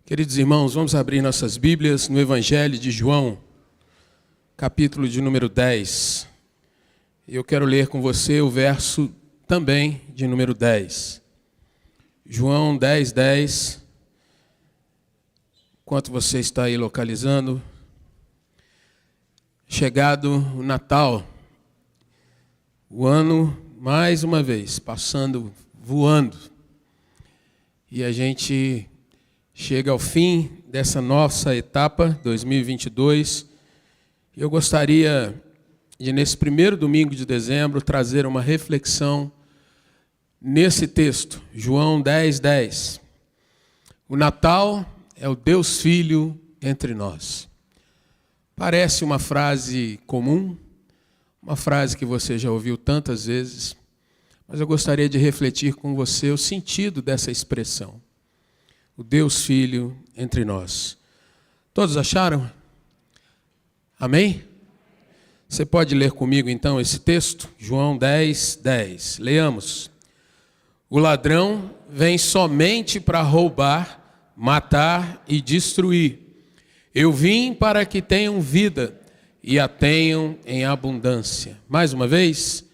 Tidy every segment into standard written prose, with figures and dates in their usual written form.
Queridos irmãos, vamos abrir nossas Bíblias no Evangelho de João, capítulo de número 10. Eu quero ler com você o verso também de número 10. João 10, 10. Enquanto você está aí localizando, chegado o Natal, o ano, mais uma vez, passando, voando. E a gente chega ao fim dessa nossa etapa, 2022. Eu gostaria de, nesse primeiro domingo de dezembro, trazer uma reflexão nesse texto, João 10, 10. O Natal é o Deus Filho entre nós. Parece uma frase comum, uma frase que você já ouviu tantas vezes, mas eu gostaria de refletir com você o sentido dessa expressão. O Deus Filho entre nós. Todos acharam? Amém? Você pode ler comigo então esse texto? João 10, 10. Leamos. O ladrão vem somente para roubar, matar e destruir. Eu vim para que tenham vida e a tenham em abundância. Mais uma vez.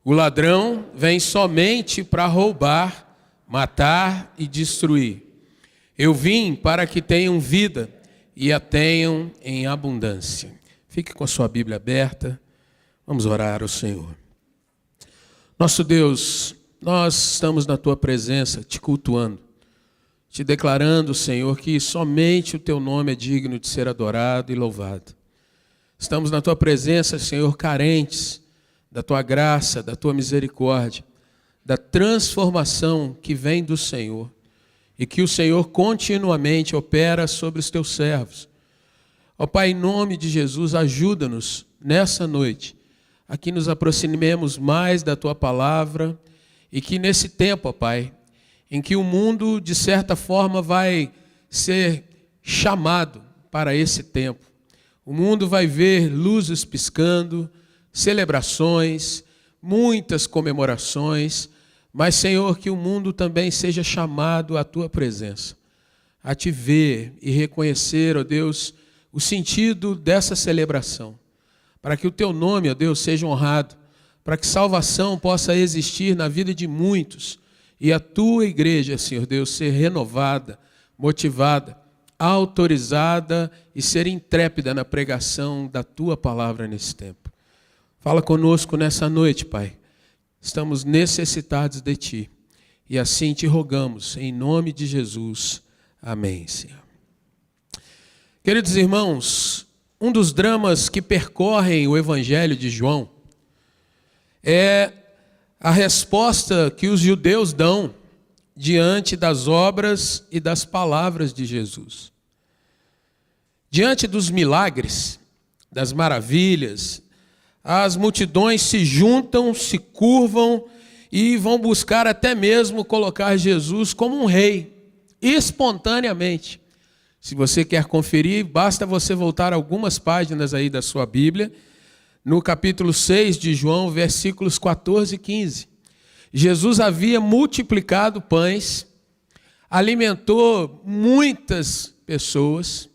O ladrão vem somente para roubar, matar e destruir. Eu vim para que tenham vida e a tenham em abundância. Fique com a sua Bíblia aberta. Vamos orar ao Senhor. Nosso Deus, nós estamos na Tua presença, te cultuando, te declarando, Senhor, que somente o Teu nome é digno de ser adorado e louvado. Estamos na Tua presença, Senhor, carentes da Tua graça, da Tua misericórdia, da transformação que vem do Senhor. E que o Senhor continuamente opera sobre os teus servos. Ó Pai, em nome de Jesus, ajuda-nos nessa noite a que nos aproximemos mais da Tua palavra e que nesse tempo, ó Pai, em que o mundo, de certa forma, vai ser chamado para esse tempo. O mundo vai ver luzes piscando, celebrações, muitas comemorações, mas, Senhor, que o mundo também seja chamado à Tua presença, a Te ver e reconhecer, ó Deus, o sentido dessa celebração, para que o Teu nome, ó Deus, seja honrado, para que salvação possa existir na vida de muitos e a Tua igreja, Senhor Deus, ser renovada, motivada, autorizada e ser intrépida na pregação da Tua palavra nesse tempo. Fala conosco nessa noite, Pai. Estamos necessitados de Ti. E assim te rogamos, em nome de Jesus. Amém, Senhor. Queridos irmãos, um dos dramas que percorrem o Evangelho de João é a resposta que os judeus dão diante das obras e das palavras de Jesus. Diante dos milagres, das maravilhas, as multidões se juntam, se curvam e vão buscar até mesmo colocar Jesus como um rei, espontaneamente. Se você quer conferir, basta você voltar algumas páginas aí da sua Bíblia, no capítulo 6 de João, versículos 14 e 15. Jesus havia multiplicado pães, alimentou muitas pessoas,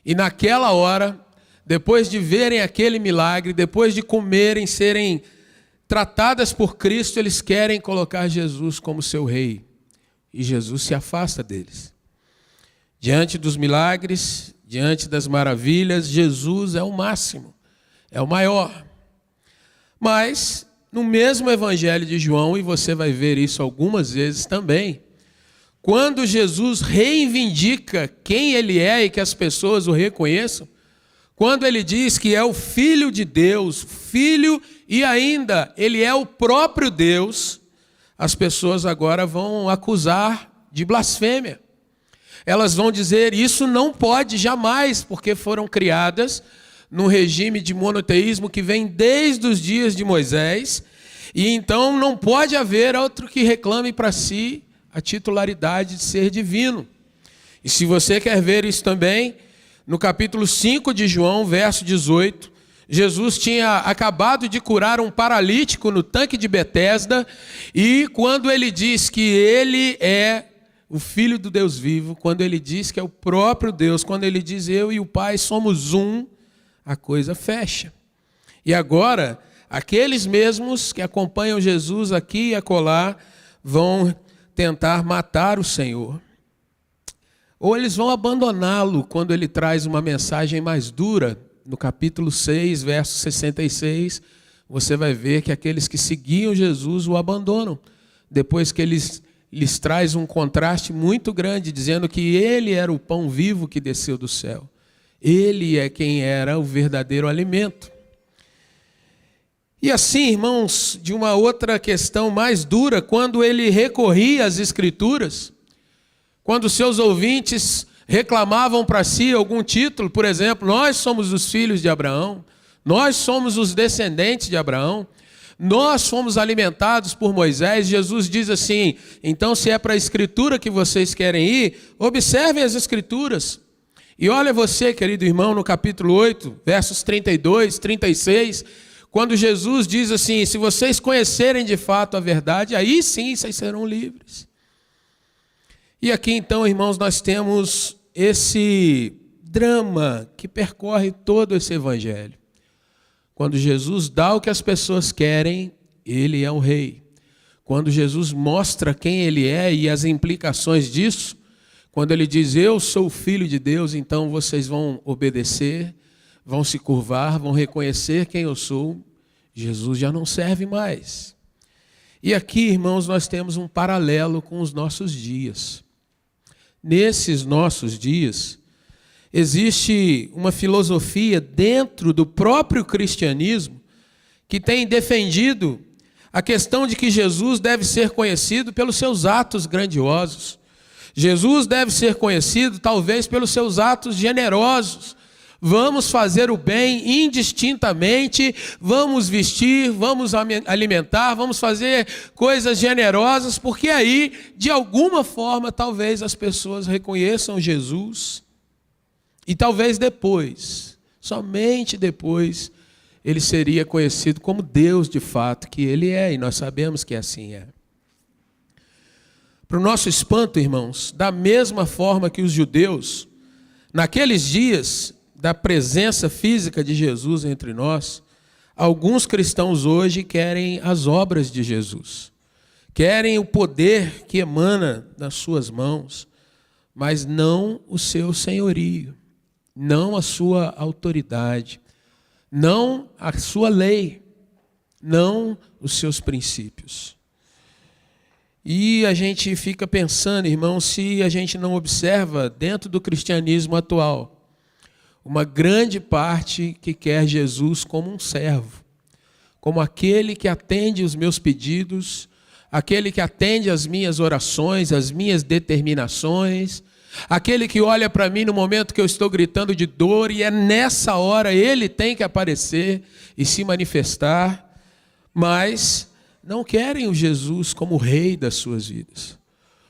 e naquela hora, depois de verem aquele milagre, depois de comerem, serem tratadas por Cristo, eles querem colocar Jesus como seu rei. E Jesus se afasta deles. Diante dos milagres, diante das maravilhas, Jesus é o máximo, é o maior. Mas, no mesmo Evangelho de João, e você vai ver isso algumas vezes também, quando Jesus reivindica quem Ele é e que as pessoas o reconheçam, quando Ele diz que é o Filho de Deus, Filho e ainda Ele é o próprio Deus, as pessoas agora vão acusar de blasfêmia. Elas vão dizer, isso não pode jamais, porque foram criadas num regime de monoteísmo que vem desde os dias de Moisés, e então não pode haver outro que reclame para si a titularidade de ser divino. E se você quer ver isso também, no capítulo 5 de João, verso 18, Jesus tinha acabado de curar um paralítico no tanque de Betesda, e quando ele diz que ele é o Filho do Deus vivo, quando ele diz que é o próprio Deus, quando ele diz eu e o Pai somos um, a coisa fecha. E agora, aqueles mesmos que acompanham Jesus aqui e acolá vão tentar matar o Senhor. Ou eles vão abandoná-lo quando ele traz uma mensagem mais dura. No capítulo 6, verso 66, você vai ver que aqueles que seguiam Jesus o abandonam. Depois que lhes traz um contraste muito grande, dizendo que ele era o pão vivo que desceu do céu. Ele é quem era o verdadeiro alimento. E assim, irmãos, de uma outra questão mais dura, quando ele recorria às Escrituras, quando seus ouvintes reclamavam para si algum título, por exemplo, nós somos os filhos de Abraão, nós somos os descendentes de Abraão, nós fomos alimentados por Moisés. Jesus diz assim: então se é para a Escritura que vocês querem ir, observem as Escrituras. E olha você, querido irmão, no capítulo 8, versos 32, 36, quando Jesus diz assim: se vocês conhecerem de fato a verdade, aí sim vocês serão livres. E aqui então, irmãos, nós temos esse drama que percorre todo esse evangelho. Quando Jesus dá o que as pessoas querem, ele é um rei. Quando Jesus mostra quem ele é e as implicações disso, quando ele diz, eu sou o Filho de Deus, então vocês vão obedecer, vão se curvar, vão reconhecer quem eu sou, Jesus já não serve mais. E aqui, irmãos, nós temos um paralelo com os nossos dias. Nesses nossos dias, existe uma filosofia dentro do próprio cristianismo que tem defendido a questão de que Jesus deve ser conhecido pelos seus atos grandiosos. Jesus deve ser conhecido talvez pelos seus atos generosos. Vamos fazer o bem indistintamente, vamos vestir, vamos alimentar, vamos fazer coisas generosas, porque aí, de alguma forma, talvez as pessoas reconheçam Jesus. E talvez depois, somente depois, ele seria conhecido como Deus de fato, que ele é, e nós sabemos que assim é. Para o nosso espanto, irmãos, da mesma forma que os judeus, naqueles dias da presença física de Jesus entre nós, alguns cristãos hoje querem as obras de Jesus, querem o poder que emana das suas mãos, mas não o seu senhorio, não a sua autoridade, não a sua lei, não os seus princípios. E a gente fica pensando, irmão, se a gente não observa dentro do cristianismo atual uma grande parte que quer Jesus como um servo, como aquele que atende os meus pedidos, aquele que atende as minhas orações, as minhas determinações, aquele que olha para mim no momento que eu estou gritando de dor e é nessa hora ele tem que aparecer e se manifestar, mas não querem o Jesus como o rei das suas vidas,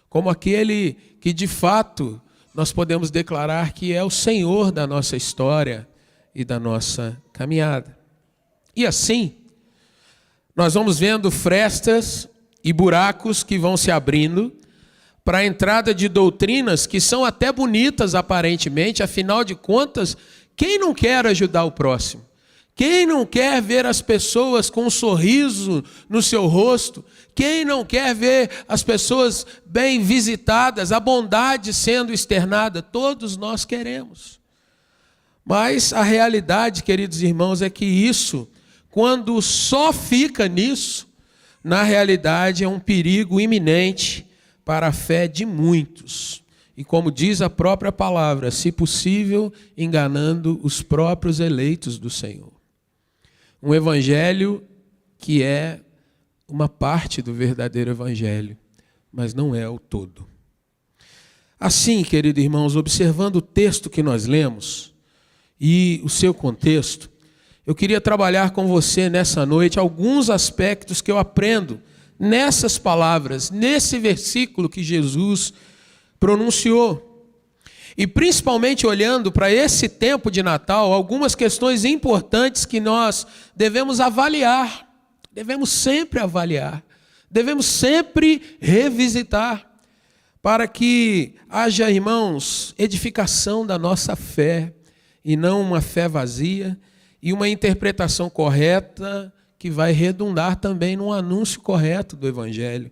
como aquele que de fato nós podemos declarar que é o Senhor da nossa história e da nossa caminhada. E assim, nós vamos vendo frestas e buracos que vão se abrindo para a entrada de doutrinas que são até bonitas aparentemente, afinal de contas, quem não quer ajudar o próximo? Quem não quer ver as pessoas com um sorriso no seu rosto? Quem não quer ver as pessoas bem visitadas, a bondade sendo externada? Todos nós queremos. Mas a realidade, queridos irmãos, é que isso, quando só fica nisso, na realidade é um perigo iminente para a fé de muitos. E como diz a própria palavra, se possível, enganando os próprios eleitos do Senhor. Um evangelho que é uma parte do verdadeiro evangelho, mas não é o todo. Assim, queridos irmãos, observando o texto que nós lemos e o seu contexto, eu queria trabalhar com você nessa noite alguns aspectos que eu aprendo nessas palavras, nesse versículo que Jesus pronunciou. E principalmente olhando para esse tempo de Natal, algumas questões importantes que nós devemos avaliar, devemos sempre avaliar, devemos sempre revisitar, para que haja, irmãos, edificação da nossa fé, e não uma fé vazia, e uma interpretação correta que vai redundar também num anúncio correto do Evangelho,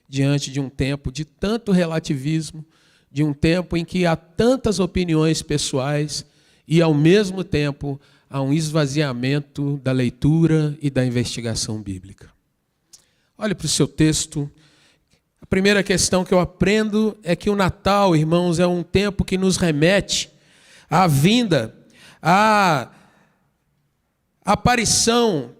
diante de um tempo de tanto relativismo, de um tempo em que há tantas opiniões pessoais e, ao mesmo tempo, há um esvaziamento da leitura e da investigação bíblica. Olhe para o seu texto. A primeira questão que eu aprendo é que o Natal, irmãos, é um tempo que nos remete à vinda, à aparição,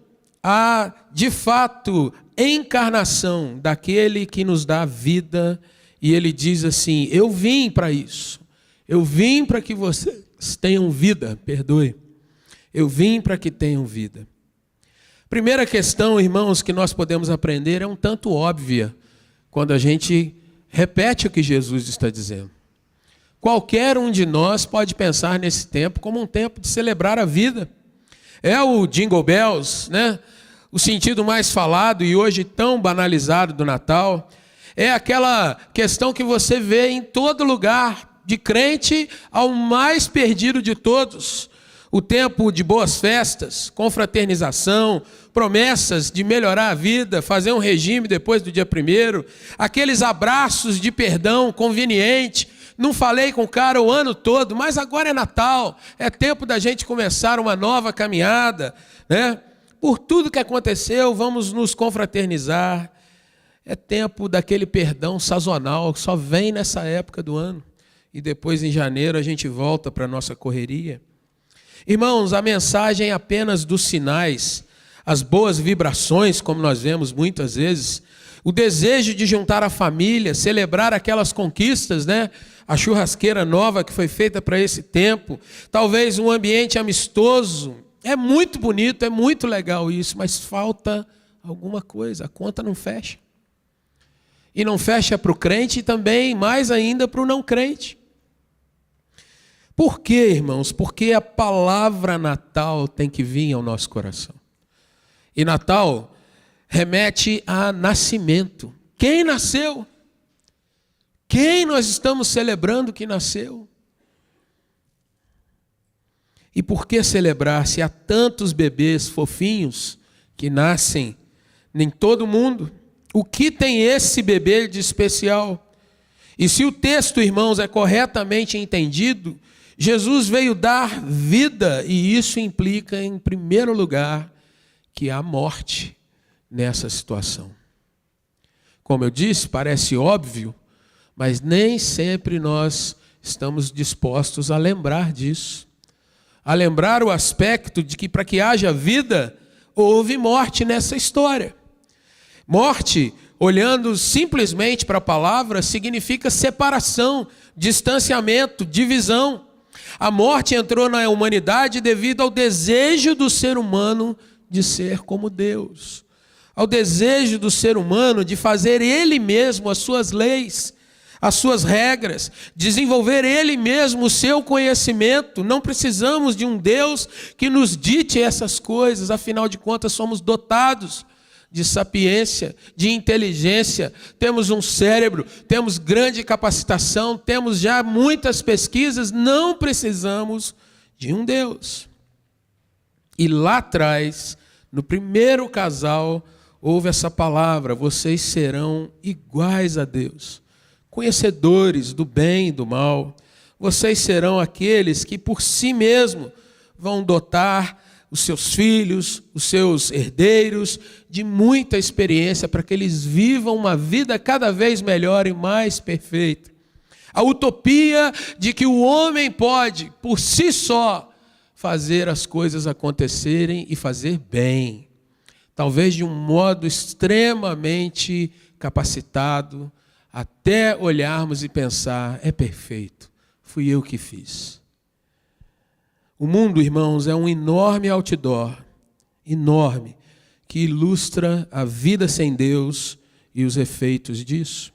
à, de fato, encarnação daquele que nos dá vida. E ele diz assim: eu vim para isso, eu vim para que vocês tenham vida, perdoe, eu vim para que tenham vida. Primeira questão, irmãos, que nós podemos aprender é um tanto óbvia, quando a gente repete o que Jesus está dizendo. Qualquer um de nós pode pensar nesse tempo como um tempo de celebrar a vida. É o Jingle Bells, né? O sentido mais falado e hoje tão banalizado do Natal. É aquela questão que você vê em todo lugar, de crente ao mais perdido de todos. O tempo de boas festas, confraternização, promessas de melhorar a vida, fazer um regime depois do dia 1º, aqueles abraços de perdão conveniente. Não falei com o cara o ano todo, mas agora é Natal, é tempo da gente começar uma nova caminhada, né? Por tudo que aconteceu, vamos nos confraternizar. É tempo daquele perdão sazonal que só vem nessa época do ano. E depois, em janeiro, a gente volta para a nossa correria. Irmãos, a mensagem é apenas dos sinais, as boas vibrações, como nós vemos muitas vezes, o desejo de juntar a família, celebrar aquelas conquistas, né? A churrasqueira nova que foi feita para esse tempo, talvez um ambiente amistoso. É muito bonito, é muito legal isso, mas falta alguma coisa, a conta não fecha. E não fecha para o crente e também, mais ainda, para o não crente. Por quê, irmãos? Porque a palavra Natal tem que vir ao nosso coração. E Natal remete a nascimento. Quem nasceu? Quem nós estamos celebrando que nasceu? E por que celebrar se há tantos bebês fofinhos que nascem em todo mundo? O que tem esse bebê de especial? E se o texto, irmãos, é corretamente entendido, Jesus veio dar vida, e isso implica, em primeiro lugar, que há morte nessa situação. Como eu disse, parece óbvio, mas nem sempre nós estamos dispostos a lembrar disso. A lembrar o aspecto de que, para que haja vida, houve morte nessa história. Morte, olhando simplesmente para a palavra, significa separação, distanciamento, divisão. A morte entrou na humanidade devido ao desejo do ser humano de ser como Deus. Ao desejo do ser humano de fazer ele mesmo as suas leis, as suas regras, desenvolver ele mesmo o seu conhecimento. Não precisamos de um Deus que nos dite essas coisas, afinal de contas somos dotados de sapiência, de inteligência, temos um cérebro, temos grande capacitação, temos já muitas pesquisas, não precisamos de um Deus. E lá atrás, no primeiro casal, houve essa palavra: vocês serão iguais a Deus, conhecedores do bem e do mal. Vocês serão aqueles que por si mesmos vão dotar os seus filhos, os seus herdeiros, de muita experiência para que eles vivam uma vida cada vez melhor e mais perfeita. A utopia de que o homem pode, por si só, fazer as coisas acontecerem e fazer bem. Talvez de um modo extremamente capacitado, até olharmos e pensar: é perfeito, fui eu que fiz. O mundo, irmãos, é um enorme outdoor, enorme, que ilustra a vida sem Deus e os efeitos disso.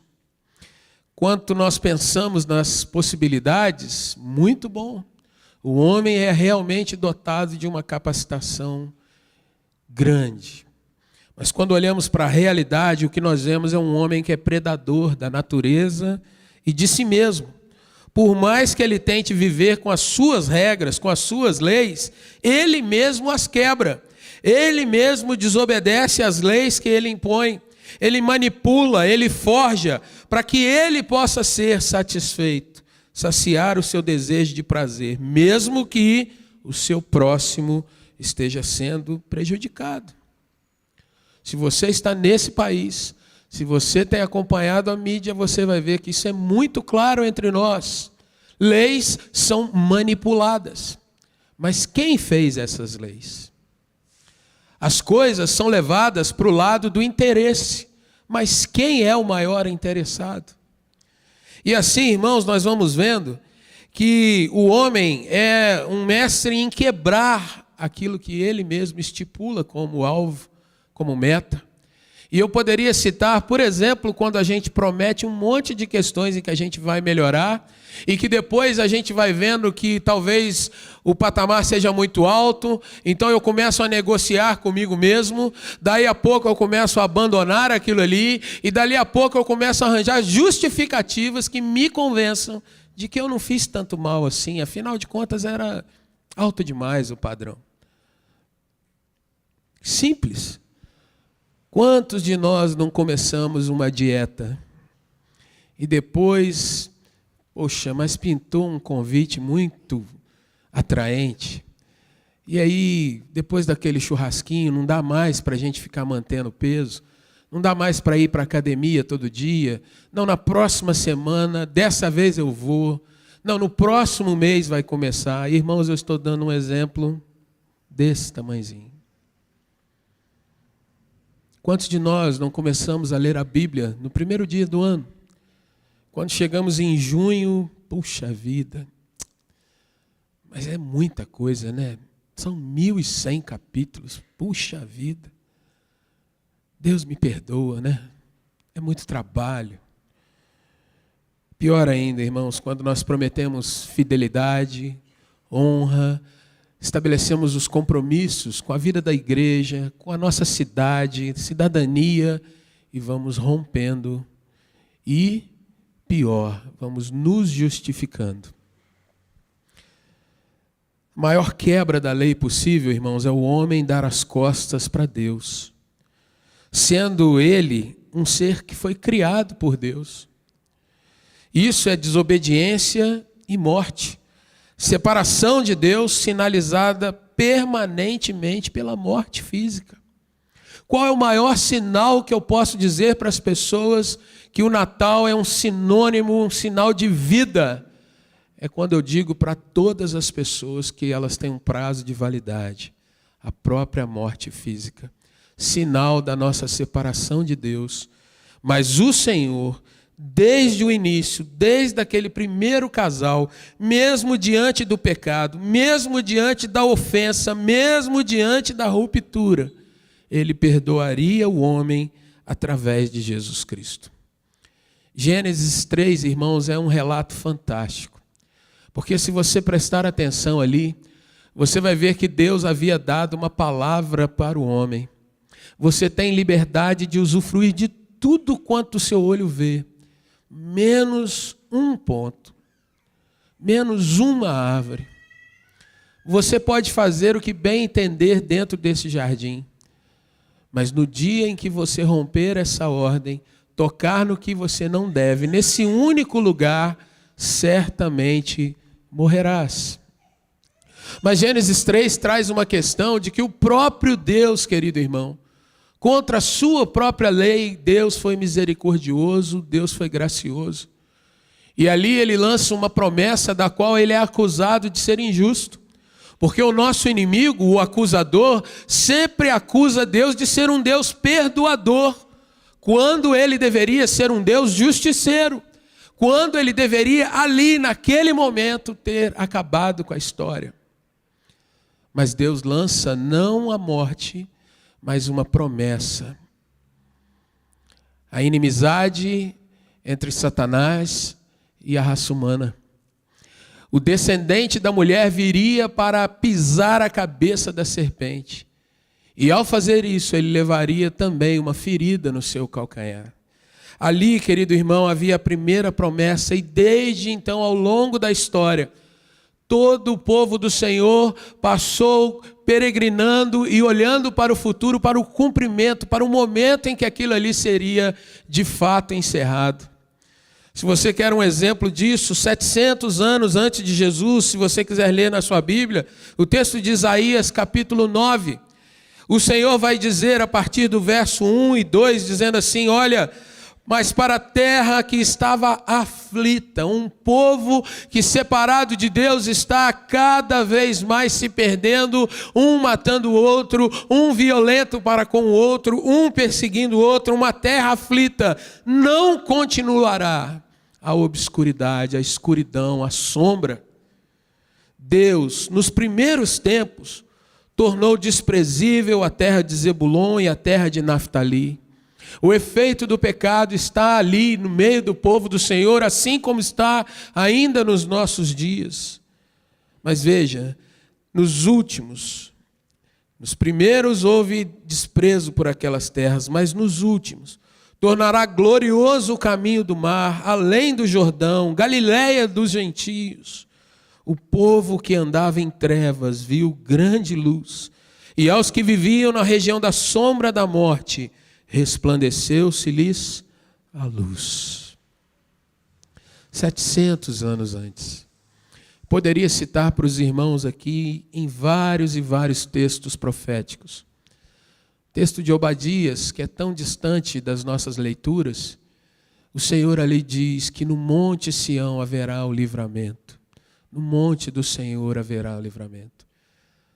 quanto nós pensamos nas possibilidades, muito bom. O homem é realmente dotado de uma capacitação grande. Mas quando olhamos para a realidade, o que nós vemos é um homem que é predador da natureza e de si mesmo. Por mais que ele tente viver com as suas regras, com as suas leis, ele mesmo as quebra. Ele mesmo desobedece às leis que ele impõe. Ele manipula, ele forja para que ele possa ser satisfeito, saciar o seu desejo de prazer, mesmo que o seu próximo esteja sendo prejudicado. Se você está nesse país, se você tem acompanhado a mídia, você vai ver que isso é muito claro entre nós. Leis são manipuladas. Mas quem fez essas leis? As coisas são levadas para o lado do interesse. Mas quem é o maior interessado? E assim, irmãos, nós vamos vendo que o homem é um mestre em quebrar aquilo que ele mesmo estipula como alvo, como meta. E eu poderia citar, por exemplo, quando a gente promete um monte de questões em que a gente vai melhorar e que depois a gente vai vendo que talvez o patamar seja muito alto, então eu começo a negociar comigo mesmo, daí a pouco eu começo a abandonar aquilo ali e dali a pouco eu começo a arranjar justificativas que me convençam de que eu não fiz tanto mal assim, afinal de contas era alto demais o padrão. Simples. Quantos de nós não começamos uma dieta e depois, poxa, mas pintou um convite muito atraente, e aí depois daquele churrasquinho não dá mais para a gente ficar mantendo peso, não dá mais para ir para a academia todo dia, não, na próxima semana, dessa vez eu vou, não, no próximo mês vai começar. Irmãos, eu estou dando um exemplo desse tamanhozinho. Quantos de nós não começamos a ler a Bíblia no primeiro dia do ano? Quando chegamos em junho, puxa vida, mas é muita coisa, né? São 1.100 capítulos, puxa vida. Deus me perdoa, né? É muito trabalho. Pior ainda, irmãos, quando nós prometemos fidelidade, honra, estabelecemos os compromissos com a vida da igreja, com a nossa cidade, cidadania, e vamos rompendo. E, pior, vamos nos justificando. A maior quebra da lei possível, irmãos, é o homem dar as costas para Deus, sendo ele um ser que foi criado por Deus. Isso é desobediência e morte. Separação de Deus sinalizada permanentemente pela morte física. Qual é o maior sinal que eu posso dizer para as pessoas que o Natal é um sinônimo, um sinal de vida? É quando eu digo para todas as pessoas que elas têm um prazo de validade, a própria morte física. Sinal da nossa separação de Deus. Mas o Senhor, desde o início, desde aquele primeiro casal, mesmo diante do pecado, mesmo diante da ofensa, mesmo diante da ruptura, ele perdoaria o homem através de Jesus Cristo. Gênesis 3, irmãos, é um relato fantástico. Porque se você prestar atenção ali, você vai ver que Deus havia dado uma palavra para o homem. Você tem liberdade de usufruir de tudo quanto o seu olho vê, menos um ponto, menos uma árvore. Você pode fazer o que bem entender dentro desse jardim, mas no dia em que você romper essa ordem, tocar no que você não deve, nesse único lugar, certamente morrerás. Mas Gênesis 3 traz uma questão de que o próprio Deus, querido irmão, contra a sua própria lei, Deus foi misericordioso, Deus foi gracioso. E ali ele lança uma promessa da qual ele é acusado de ser injusto. Porque o nosso inimigo, o acusador, sempre acusa Deus de ser um Deus perdoador, quando ele deveria ser um Deus justiceiro, quando ele deveria ali, naquele momento, ter acabado com a história. Mas Deus lança não a morte, mas uma promessa. A inimizade entre Satanás e a raça humana. O descendente da mulher viria para pisar a cabeça da serpente. E ao fazer isso, ele levaria também uma ferida no seu calcanhar. Ali, querido irmão, havia a primeira promessa, e desde então, ao longo da história, todo o povo do Senhor passou peregrinando e olhando para o futuro, para o cumprimento, para o momento em que aquilo ali seria de fato encerrado. Se você quer um exemplo disso, 700 anos antes de Jesus, se você quiser ler na sua Bíblia, o texto de Isaías, capítulo 9, o Senhor vai dizer a partir do verso 1 e 2, dizendo assim: olha, mas para a terra que estava aflita, um povo que separado de Deus está cada vez mais se perdendo, um matando o outro, um violento para com o outro, um perseguindo o outro, uma terra aflita, não continuará a obscuridade, a escuridão, a sombra. Deus, nos primeiros tempos, tornou desprezível a terra de Zebulon e a terra de Naftali. O efeito do pecado está ali no meio do povo do Senhor, assim como está ainda nos nossos dias. Mas veja, nos primeiros houve desprezo por aquelas terras, mas nos últimos tornará glorioso o caminho do mar, além do Jordão, Galileia dos gentios. O povo que andava em trevas viu grande luz, e aos que viviam na região da sombra da morte, resplandeceu-se-lhes a luz. 700 anos antes. Poderia citar para os irmãos aqui em vários e vários textos proféticos. Texto de Obadias, que é tão distante das nossas leituras, o Senhor ali diz que no monte Sião haverá o livramento. No monte do Senhor haverá o livramento.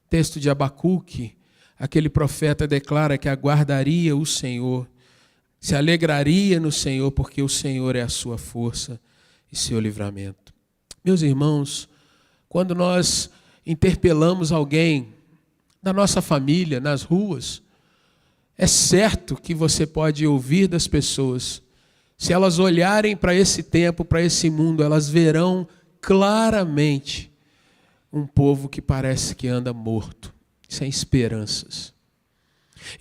Texto de Abacuque, aquele profeta declara que aguardaria o Senhor, se alegraria no Senhor, porque o Senhor é a sua força e seu livramento. Meus irmãos, quando nós interpelamos alguém da nossa família, nas ruas, é certo que você pode ouvir das pessoas. Se elas olharem para esse tempo, para esse mundo, elas verão claramente um povo que parece que anda morto, sem esperanças.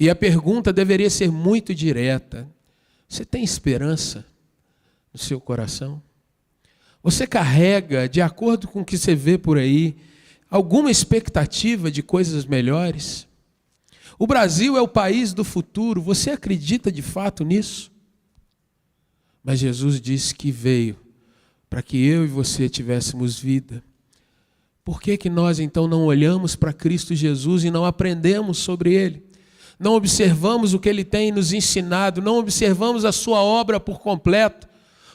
E a pergunta deveria ser muito direta: você tem esperança no seu coração? Você carrega, de acordo com o que você vê por aí, alguma expectativa de coisas melhores? O Brasil é o país do futuro, você acredita de fato nisso? Mas Jesus disse que veio para que eu e você tivéssemos vida. Por que nós então não olhamos para Cristo Jesus e não aprendemos sobre Ele? Não observamos o que Ele tem nos ensinado, não observamos a sua obra por completo?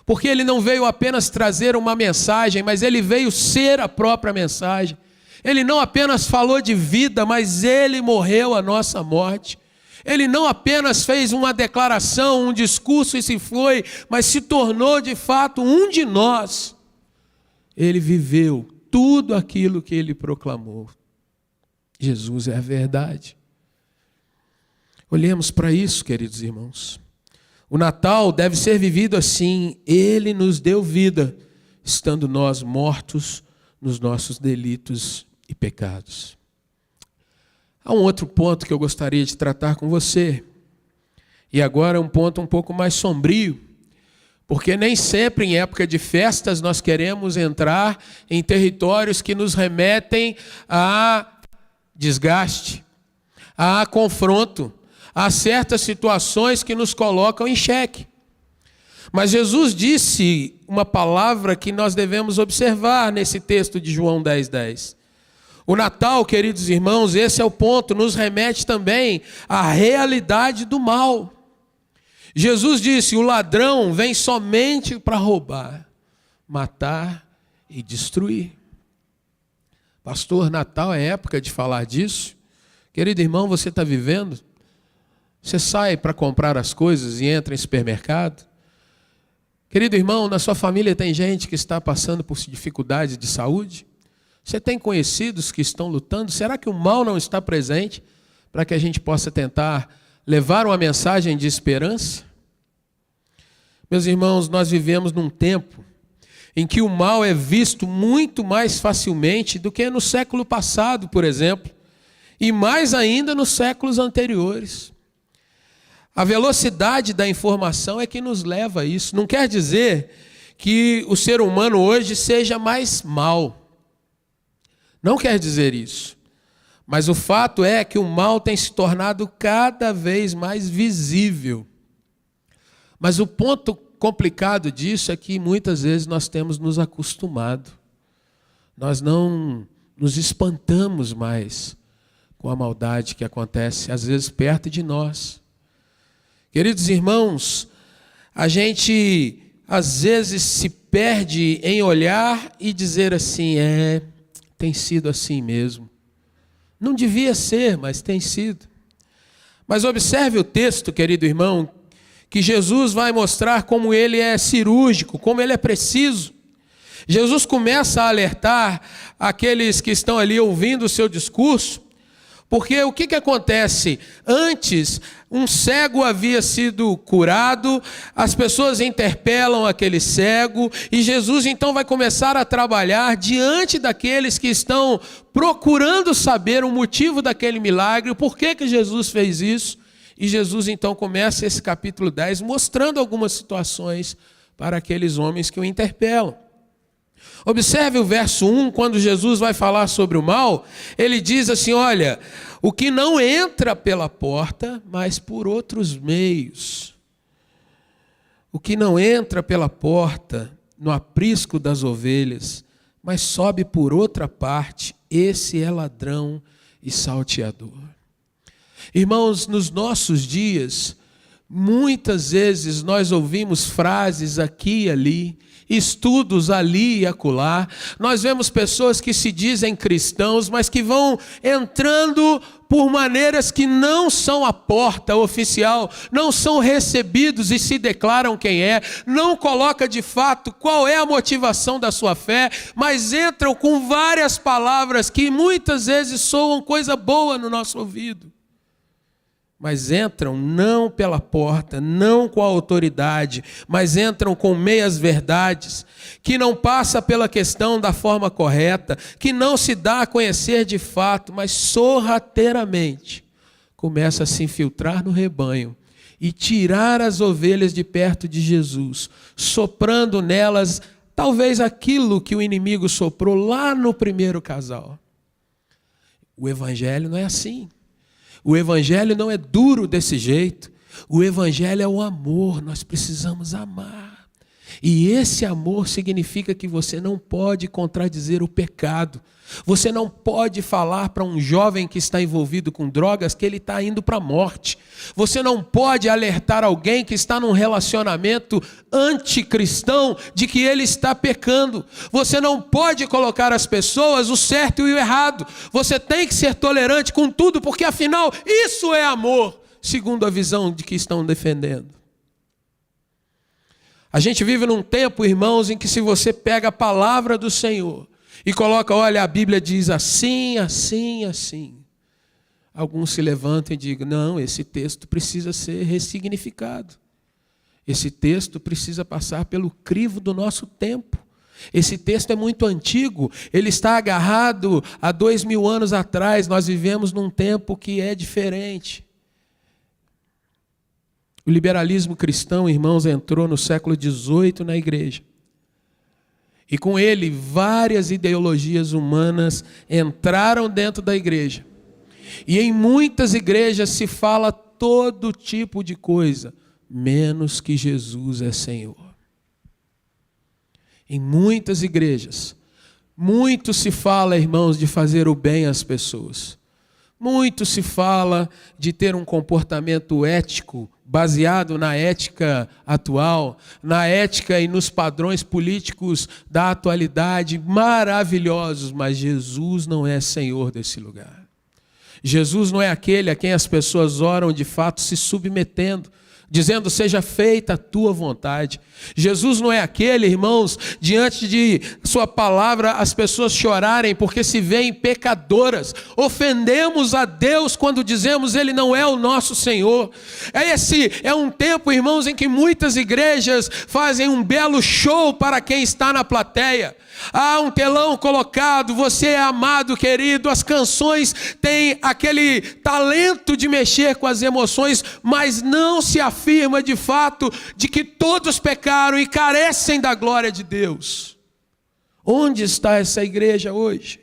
Porque Ele não veio apenas trazer uma mensagem, mas Ele veio ser a própria mensagem. Ele não apenas falou de vida, mas Ele morreu a nossa morte. Ele não apenas fez uma declaração, um discurso e se foi, mas se tornou de fato um de nós. Ele viveu tudo aquilo que Ele proclamou. Jesus é a verdade. Olhemos para isso, queridos irmãos. O Natal deve ser vivido assim: Ele nos deu vida, estando nós mortos nos nossos delitos e pecados. Há um outro ponto que eu gostaria de tratar com você, e agora é um ponto um pouco mais sombrio, porque nem sempre em época de festas nós queremos entrar em territórios que nos remetem a desgaste, a confronto, a certas situações que nos colocam em xeque. Mas Jesus disse uma palavra que nós devemos observar nesse texto de João 10:10. O Natal, queridos irmãos, esse é o ponto, nos remete também à realidade do mal. Jesus disse: o ladrão vem somente para roubar, matar e destruir. Pastor, Natal é época de falar disso? Querido irmão, você está vivendo? Você sai para comprar as coisas e entra em supermercado? Querido irmão, na sua família tem gente que está passando por dificuldades de saúde? Você tem conhecidos que estão lutando? Será que o mal não está presente para que a gente possa tentar levar uma mensagem de esperança? Meus irmãos, nós vivemos num tempo em que o mal é visto muito mais facilmente do que no século passado, por exemplo, e mais ainda nos séculos anteriores. A velocidade da informação é que nos leva a isso. Não quer dizer que o ser humano hoje seja mais mau. Não quer dizer isso. Mas o fato é que o mal tem se tornado cada vez mais visível. Mas o ponto complicado disso é que muitas vezes nós temos nos acostumado. Nós não nos espantamos mais com a maldade que acontece, às vezes, perto de nós. Queridos irmãos, a gente às vezes se perde em olhar e dizer assim, tem sido assim mesmo. Não devia ser, mas tem sido. Mas observe o texto, querido irmão, que Jesus vai mostrar como ele é cirúrgico, como ele é preciso. Jesus começa a alertar aqueles que estão ali ouvindo o seu discurso, porque o que acontece? Antes, um cego havia sido curado, as pessoas interpelam aquele cego, e Jesus então vai começar a trabalhar diante daqueles que estão procurando saber o motivo daquele milagre, por que Jesus fez isso. E Jesus então começa esse capítulo 10 mostrando algumas situações para aqueles homens que o interpelam. Observe o verso 1, quando Jesus vai falar sobre o mal, ele diz assim, olha, o que não entra pela porta, mas por outros meios. O que não entra pela porta, no aprisco das ovelhas, mas sobe por outra parte, esse é ladrão e salteador. Irmãos, nos nossos dias, muitas vezes nós ouvimos frases aqui e ali, estudos ali e acolá. Nós vemos pessoas que se dizem cristãos, mas que vão entrando por maneiras que não são a porta oficial, não são recebidos e se declaram quem é, não coloca de fato qual é a motivação da sua fé, mas entram com várias palavras que muitas vezes soam coisa boa no nosso ouvido. Mas entram não pela porta, não com a autoridade, mas entram com meias verdades, que não passa pela questão da forma correta, que não se dá a conhecer de fato, mas sorrateiramente começa a se infiltrar no rebanho e tirar as ovelhas de perto de Jesus, soprando nelas talvez aquilo que o inimigo soprou lá no primeiro casal. O evangelho não é assim. O evangelho não é duro desse jeito. O evangelho é o amor, nós precisamos amar. E esse amor significa que você não pode contradizer o pecado. Você não pode falar para um jovem que está envolvido com drogas que ele está indo para a morte. Você não pode alertar alguém que está num relacionamento anticristão de que ele está pecando. Você não pode colocar as pessoas o certo e o errado. Você tem que ser tolerante com tudo, porque afinal isso é amor, segundo a visão de que estão defendendo. A gente vive num tempo, irmãos, em que se você pega a palavra do Senhor e coloca, olha, a Bíblia diz assim, assim, assim. Alguns se levantam e digam, não, esse texto precisa ser ressignificado. Esse texto precisa passar pelo crivo do nosso tempo. Esse texto é muito antigo, ele está agarrado a 2000 anos atrás, nós vivemos num tempo que é diferente. O liberalismo cristão, irmãos, entrou no século XVIII na igreja. E com ele, várias ideologias humanas entraram dentro da igreja. E em muitas igrejas se fala todo tipo de coisa, menos que Jesus é Senhor. Em muitas igrejas, muito se fala, irmãos, de fazer o bem às pessoas. Muito se fala de ter um comportamento ético, baseado na ética atual, na ética e nos padrões políticos da atualidade, maravilhosos, mas Jesus não é Senhor desse lugar. Jesus não é aquele a quem as pessoas oram de fato se submetendo. dizendo: seja feita a tua vontade. Jesus não é aquele, irmãos, diante de sua palavra as pessoas chorarem porque se veem pecadoras. Ofendemos a Deus quando dizemos Ele não é o nosso Senhor. Esse é um tempo, irmãos, em que muitas igrejas fazem um belo show para quem está na plateia. Há um telão colocado, você é amado, querido, as canções têm aquele talento de mexer com as emoções, mas não se afirma de fato de que todos pecaram e carecem da glória de Deus. Onde está essa igreja hoje?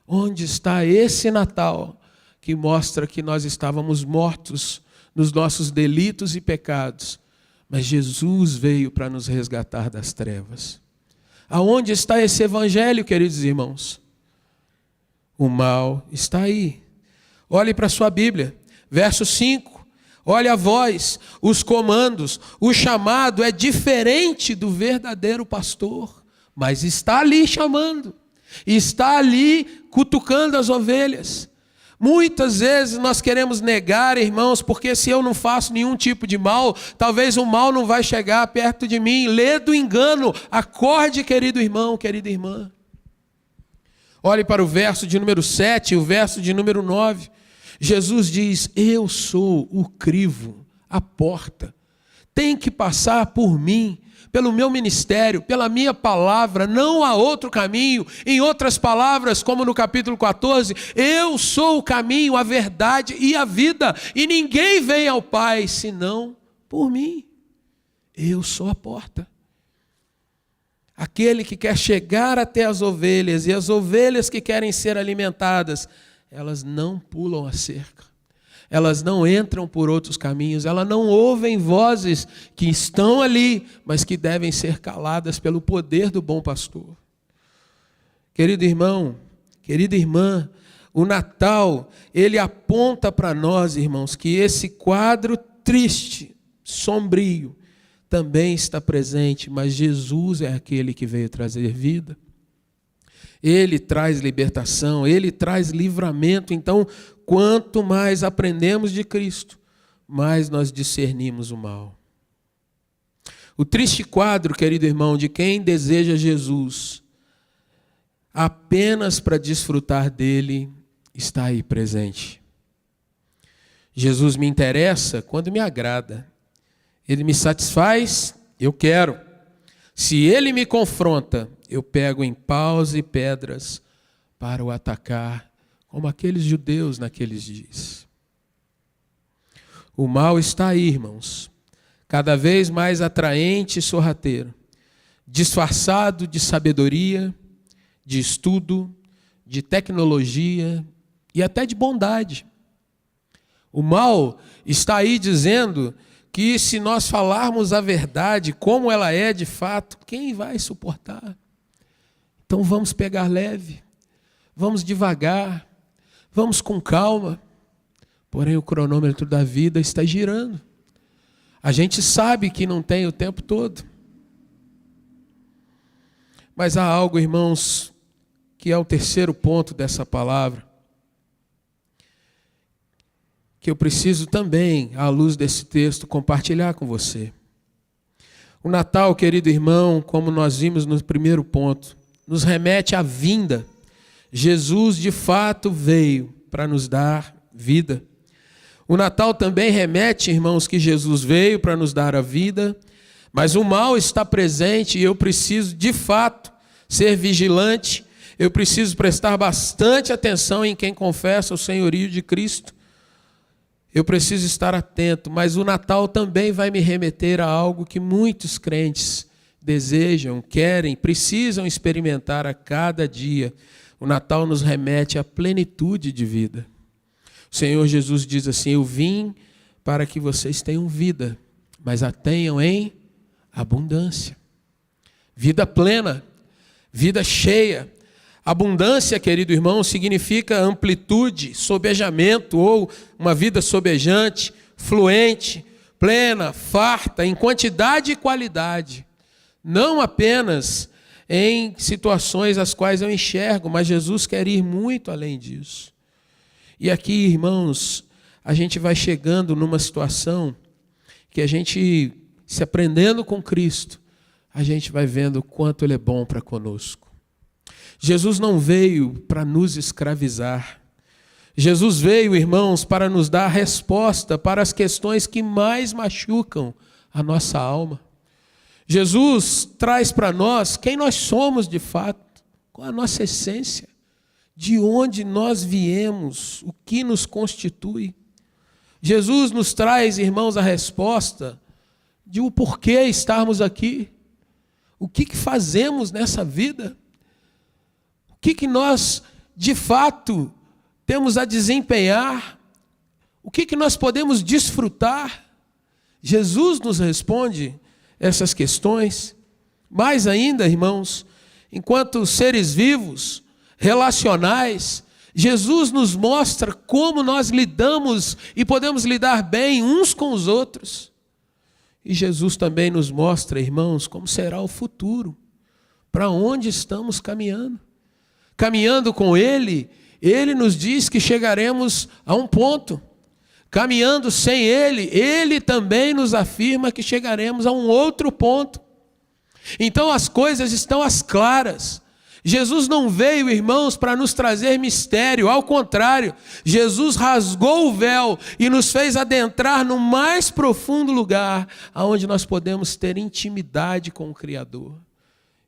Onde está esse Natal que mostra que nós estávamos mortos nos nossos delitos e pecados, mas Jesus veio para nos resgatar das trevas? Aonde está esse evangelho, queridos irmãos? O mal está aí. Olhe para a sua Bíblia, verso 5. Olhe a voz, os comandos, o chamado é diferente do verdadeiro pastor, mas está ali chamando, está ali cutucando as ovelhas. Muitas vezes nós queremos negar, irmãos, porque se eu não faço nenhum tipo de mal, talvez o mal não vai chegar perto de mim. Lê do engano, acorde, querido irmão, querida irmã. Olhe para o verso de número 7 e o verso de número 9. Jesus diz: eu sou o crivo, a porta. Tem que passar por mim, pelo meu ministério, pela minha palavra, não há outro caminho. Em outras palavras, como no capítulo 14, eu sou o caminho, a verdade e a vida, e ninguém vem ao Pai senão por mim. Eu sou a porta. Aquele que quer chegar até as ovelhas, e as ovelhas que querem ser alimentadas, elas não pulam a cerca. Elas não entram por outros caminhos, elas não ouvem vozes que estão ali, mas que devem ser caladas pelo poder do bom pastor. Querido irmão, querida irmã, o Natal, ele aponta para nós, irmãos, que esse quadro triste, sombrio, também está presente, mas Jesus é aquele que veio trazer vida. Ele traz libertação, Ele traz livramento. Então, quanto mais aprendemos de Cristo, mais nós discernimos o mal. O triste quadro, querido irmão, de quem deseja Jesus apenas para desfrutar dele, está aí presente. Jesus me interessa quando me agrada. Ele me satisfaz, eu quero. Se ele me confronta, eu pego em paus e pedras para o atacar, como aqueles judeus naqueles dias. O mal está aí, irmãos, cada vez mais atraente e sorrateiro, disfarçado de sabedoria, de estudo, de tecnologia e até de bondade. O mal está aí dizendo que se nós falarmos a verdade como ela é de fato, quem vai suportar? Então vamos pegar leve, vamos devagar, vamos com calma. Porém o cronômetro da vida está girando. A gente sabe que não tem o tempo todo. Mas há algo, irmãos, que é o terceiro ponto dessa palavra, que eu preciso também, à luz desse texto, compartilhar com você. O Natal, querido irmão, como nós vimos no primeiro ponto, nos remete à vinda. Jesus, de fato, veio para nos dar vida. O Natal também remete, irmãos, que Jesus veio para nos dar a vida, mas o mal está presente e eu preciso, de fato, ser vigilante. Eu preciso prestar bastante atenção em quem confessa o senhorio de Cristo. Eu preciso estar atento, mas o Natal também vai me remeter a algo que muitos crentes desejam, querem, precisam experimentar a cada dia. O Natal nos remete à plenitude de vida. O Senhor Jesus diz assim: eu vim para que vocês tenham vida, mas a tenham em abundância. Vida plena, vida cheia. Abundância, querido irmão, significa amplitude, sobejamento, ou uma vida sobejante, fluente, plena, farta, em quantidade e qualidade. Não apenas em situações as quais eu enxergo, mas Jesus quer ir muito além disso. E aqui, irmãos, a gente vai chegando numa situação que a gente, se aprendendo com Cristo, a gente vai vendo o quanto Ele é bom para conosco. Jesus não veio para nos escravizar. Jesus veio, irmãos, para nos dar resposta para as questões que mais machucam a nossa alma. Jesus traz para nós quem nós somos de fato, qual a nossa essência, de onde nós viemos, o que nos constitui. Jesus nos traz, irmãos, a resposta de o porquê estarmos aqui, o que fazemos nessa vida, o que nós, de fato, temos a desempenhar, o que nós podemos desfrutar. Jesus nos responde essas questões. Mais ainda, irmãos, enquanto seres vivos, relacionais, Jesus nos mostra como nós lidamos e podemos lidar bem uns com os outros. E Jesus também nos mostra, irmãos, como será o futuro, para onde estamos caminhando. Caminhando com Ele, Ele nos diz que chegaremos a um ponto. Caminhando sem Ele, Ele também nos afirma que chegaremos a um outro ponto. Então as coisas estão às claras. Jesus não veio, irmãos, para nos trazer mistério, ao contrário, Jesus rasgou o véu e nos fez adentrar no mais profundo lugar, onde nós podemos ter intimidade com o Criador.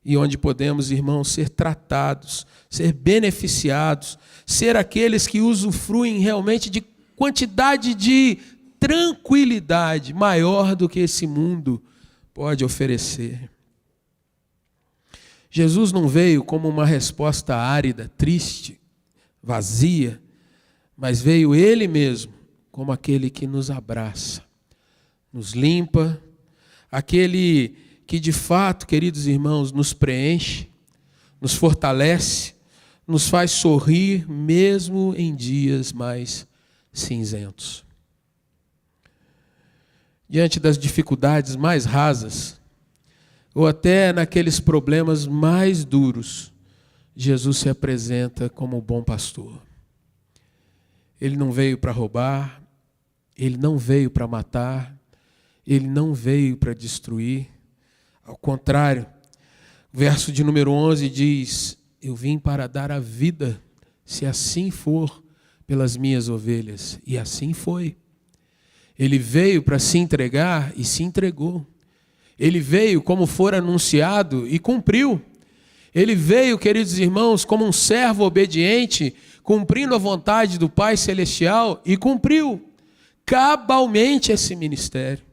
E onde podemos, irmãos, ser tratados, ser beneficiados, ser aqueles que usufruem realmente de quantidade de tranquilidade maior do que esse mundo pode oferecer. Jesus não veio como uma resposta árida, triste, vazia, mas veio Ele mesmo como aquele que nos abraça, nos limpa, aquele que de fato, queridos irmãos, nos preenche, nos fortalece, nos faz sorrir mesmo em dias mais cinzentos. Diante das dificuldades mais rasas, ou até naqueles problemas mais duros, Jesus se apresenta como o bom pastor. Ele não veio para roubar, Ele não veio para matar, Ele não veio para destruir. Ao contrário, o verso de número 11 diz: eu vim para dar a vida, se assim for, pelas minhas ovelhas. E assim foi. Ele veio para se entregar e se entregou. Ele veio como for anunciado e cumpriu. Ele veio, queridos irmãos, como um servo obediente, cumprindo a vontade do Pai Celestial e cumpriu cabalmente esse ministério.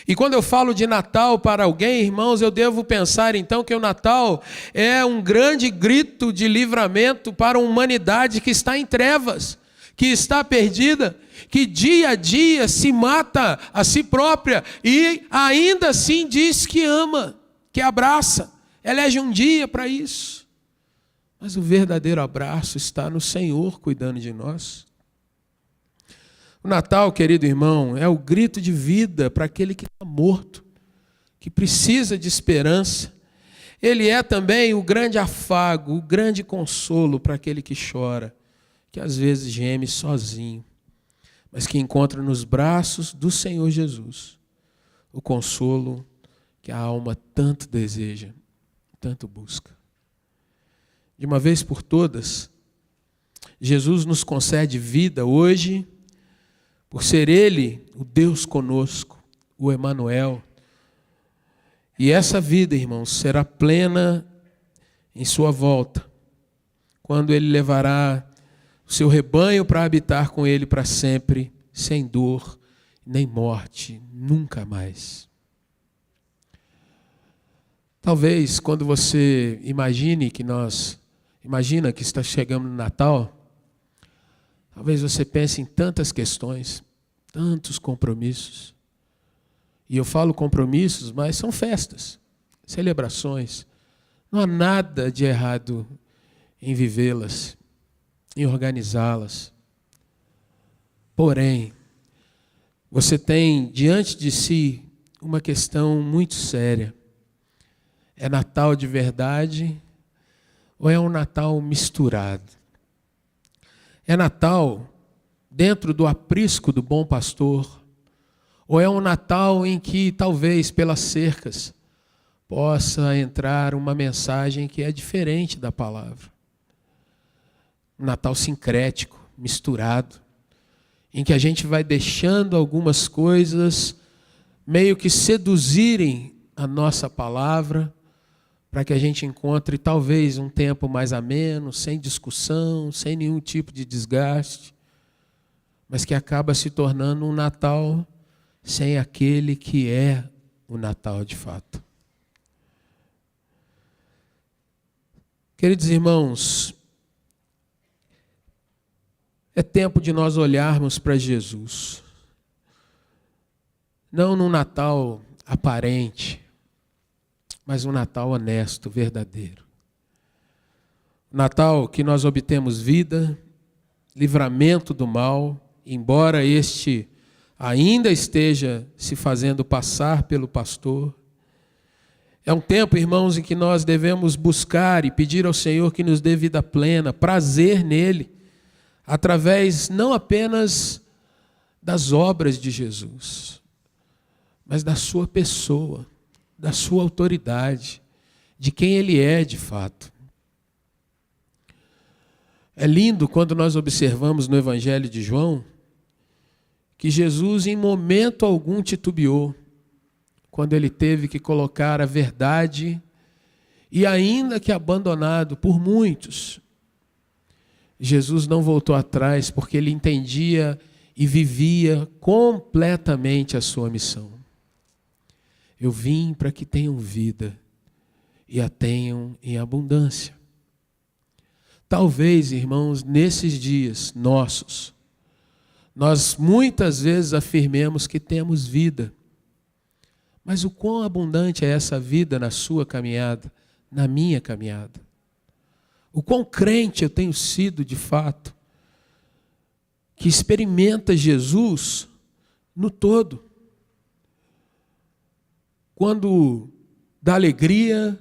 E quando eu falo de Natal para alguém, irmãos, eu devo pensar então que o Natal é um grande grito de livramento para a humanidade que está em trevas, que está perdida, que dia a dia se mata a si própria e ainda assim diz que ama, que abraça, elege um dia para isso. Mas o verdadeiro abraço está no Senhor cuidando de nós. O Natal, querido irmão, é o grito de vida para aquele que está morto, que precisa de esperança. Ele é também o grande afago, o grande consolo para aquele que chora, que às vezes geme sozinho, mas que encontra nos braços do Senhor Jesus o consolo que a alma tanto deseja, tanto busca. De uma vez por todas, Jesus nos concede vida hoje, por ser Ele o Deus conosco, o Emanuel. E essa vida, irmãos, será plena em sua volta, quando Ele levará o seu rebanho para habitar com Ele para sempre, sem dor, nem morte, nunca mais. Talvez quando você imagina que está chegando no Natal, talvez você pense em tantas questões, tantos compromissos. E eu falo compromissos, mas são festas, celebrações. Não há nada de errado em vivê-las, em organizá-las. Porém, você tem diante de si uma questão muito séria. É Natal de verdade ou é um Natal misturado? É Natal dentro do aprisco do bom pastor Ou é um Natal em que talvez pelas cercas possa entrar uma mensagem que é diferente da palavra. Um Natal sincrético, misturado, em que a gente vai deixando algumas coisas meio que seduzirem a nossa palavra, para que a gente encontre talvez um tempo mais ameno, sem discussão, sem nenhum tipo de desgaste, mas que acaba se tornando um Natal sem aquele que é o Natal de fato. Queridos irmãos, é tempo de nós olharmos para Jesus. Não num Natal aparente, mas um Natal honesto, verdadeiro. Natal que nós obtemos vida, livramento do mal, embora este ainda esteja se fazendo passar pelo pastor. É um tempo, irmãos, em que nós devemos buscar e pedir ao Senhor que nos dê vida plena, prazer nele, através não apenas das obras de Jesus, mas da sua pessoa, da sua autoridade, de quem ele é de fato. É lindo quando nós observamos no Evangelho de João que Jesus em momento algum titubeou, quando ele teve que colocar a verdade e ainda que abandonado por muitos, Jesus não voltou atrás porque ele entendia e vivia completamente a sua missão. Eu vim para que tenham vida e a tenham em abundância. Talvez, irmãos, nesses dias nossos, nós muitas vezes afirmemos que temos vida. Mas o quão abundante é essa vida na sua caminhada, na minha caminhada? O quão crente eu tenho sido de fato, que experimenta Jesus no todo. Quando da alegria,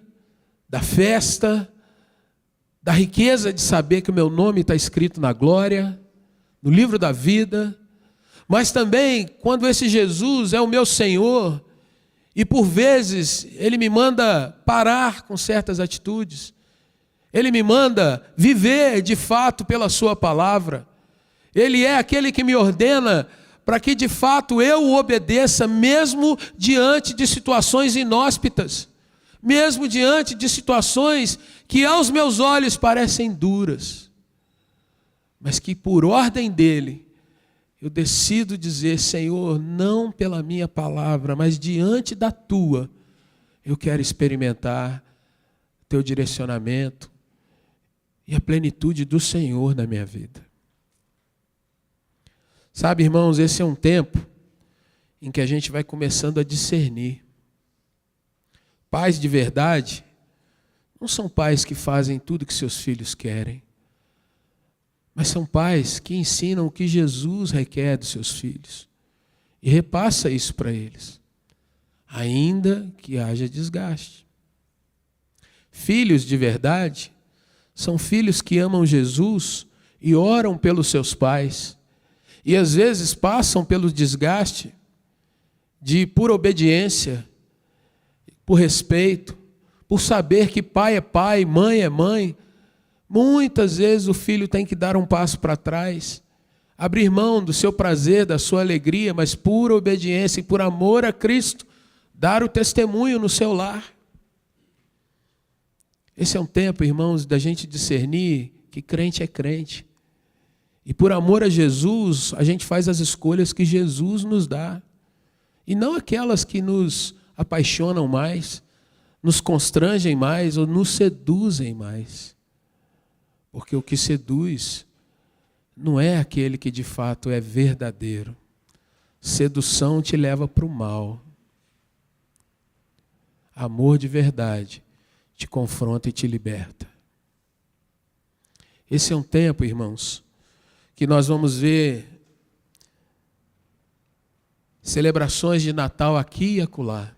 da festa, da riqueza de saber que o meu nome está escrito na glória, no livro da vida, mas também quando esse Jesus é o meu Senhor, e por vezes Ele me manda parar com certas atitudes, Ele me manda viver de fato pela sua palavra, Ele é aquele que me ordena para que de fato eu o obedeça, mesmo diante de situações inóspitas, mesmo diante de situações que aos meus olhos parecem duras, mas que por ordem dEle, eu decido dizer: Senhor, não pela minha palavra, mas diante da Tua, eu quero experimentar Teu direcionamento e a plenitude do Senhor na minha vida. Sabe, irmãos, esse é um tempo em que a gente vai começando a discernir. Pais de verdade não são pais que fazem tudo que seus filhos querem, mas são pais que ensinam o que Jesus requer dos seus filhos e repassa isso para eles, ainda que haja desgaste. Filhos de verdade são filhos que amam Jesus e oram pelos seus pais, e às vezes passam pelo desgaste de, por obediência, por respeito, por saber que pai é pai, mãe é mãe. Muitas vezes o filho tem que dar um passo para trás, abrir mão do seu prazer, da sua alegria, mas por obediência e por amor a Cristo, dar o testemunho no seu lar. Esse é um tempo, irmãos, da gente discernir que crente é crente. E por amor a Jesus, a gente faz as escolhas que Jesus nos dá. E não aquelas que nos apaixonam mais, nos constrangem mais ou nos seduzem mais. Porque o que seduz não é aquele que de fato é verdadeiro. Sedução te leva para o mal. Amor de verdade te confronta e te liberta. Esse é um tempo, irmãos, que nós vamos ver celebrações de Natal aqui e acolá.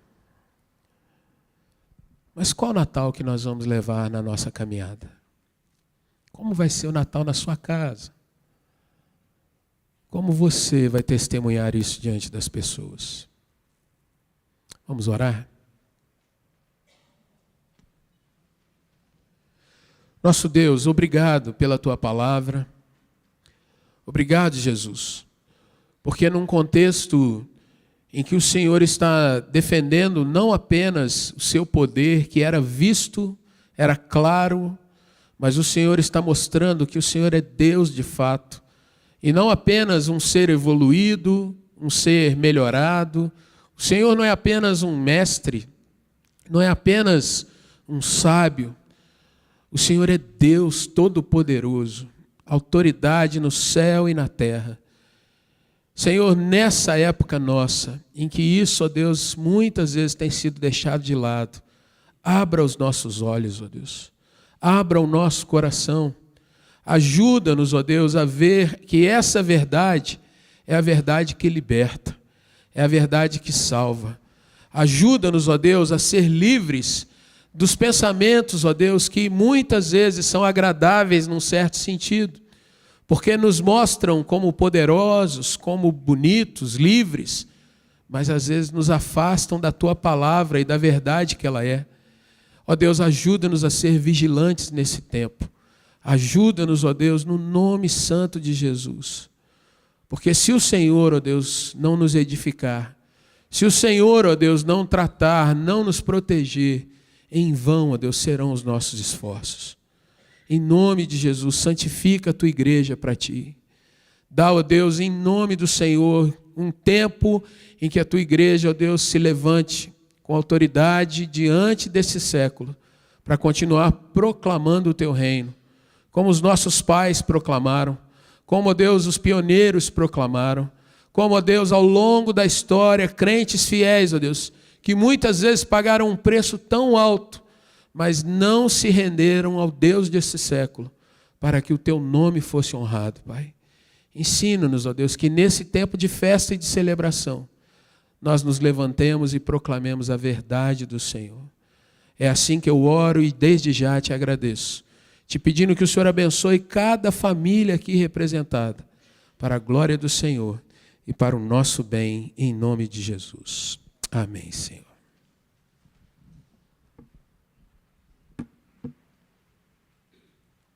Mas qual Natal que nós vamos levar na nossa caminhada? Como vai ser o Natal na sua casa? Como você vai testemunhar isso diante das pessoas? Vamos orar? Nosso Deus, obrigado pela Tua palavra. Obrigado, Jesus, porque num contexto em que o Senhor está defendendo não apenas o seu poder, que era visto, era claro, mas o Senhor está mostrando que o Senhor é Deus de fato, e não apenas um ser evoluído, um ser melhorado. O Senhor não é apenas um mestre, não é apenas um sábio. O Senhor é Deus Todo-Poderoso, autoridade no céu e na terra. Senhor, nessa época nossa, em que isso, ó Deus, muitas vezes tem sido deixado de lado, abra os nossos olhos, ó Deus. Abra o nosso coração. Ajuda-nos, ó Deus, a ver que essa verdade é a verdade que liberta, é a verdade que salva. Ajuda-nos, ó Deus, a ser livres dos pensamentos, ó Deus, que muitas vezes são agradáveis num certo sentido, porque nos mostram como poderosos, como bonitos, livres, mas às vezes nos afastam da Tua palavra e da verdade que ela é. Ó Deus, ajuda-nos a ser vigilantes nesse tempo. Ajuda-nos, ó Deus, no nome santo de Jesus. Porque se o Senhor, ó Deus, não nos edificar, se o Senhor, ó Deus, não tratar, não nos proteger, em vão, ó Deus, serão os nossos esforços. Em nome de Jesus, santifica a Tua igreja para Ti. Dá, ó Deus, em nome do Senhor, um tempo em que a Tua igreja, ó Deus, se levante com autoridade diante desse século, para continuar proclamando o Teu reino, como os nossos pais proclamaram, como, ó Deus, os pioneiros proclamaram, como, ó Deus, ao longo da história, crentes fiéis, ó Deus, que muitas vezes pagaram um preço tão alto, mas não se renderam ao Deus desse século, para que o Teu nome fosse honrado, Pai. Ensina-nos, ó Deus, que nesse tempo de festa e de celebração, nós nos levantemos e proclamemos a verdade do Senhor. É assim que eu oro e desde já Te agradeço, te pedindo que o Senhor abençoe cada família aqui representada, para a glória do Senhor e para o nosso bem, em nome de Jesus. Amém, Senhor.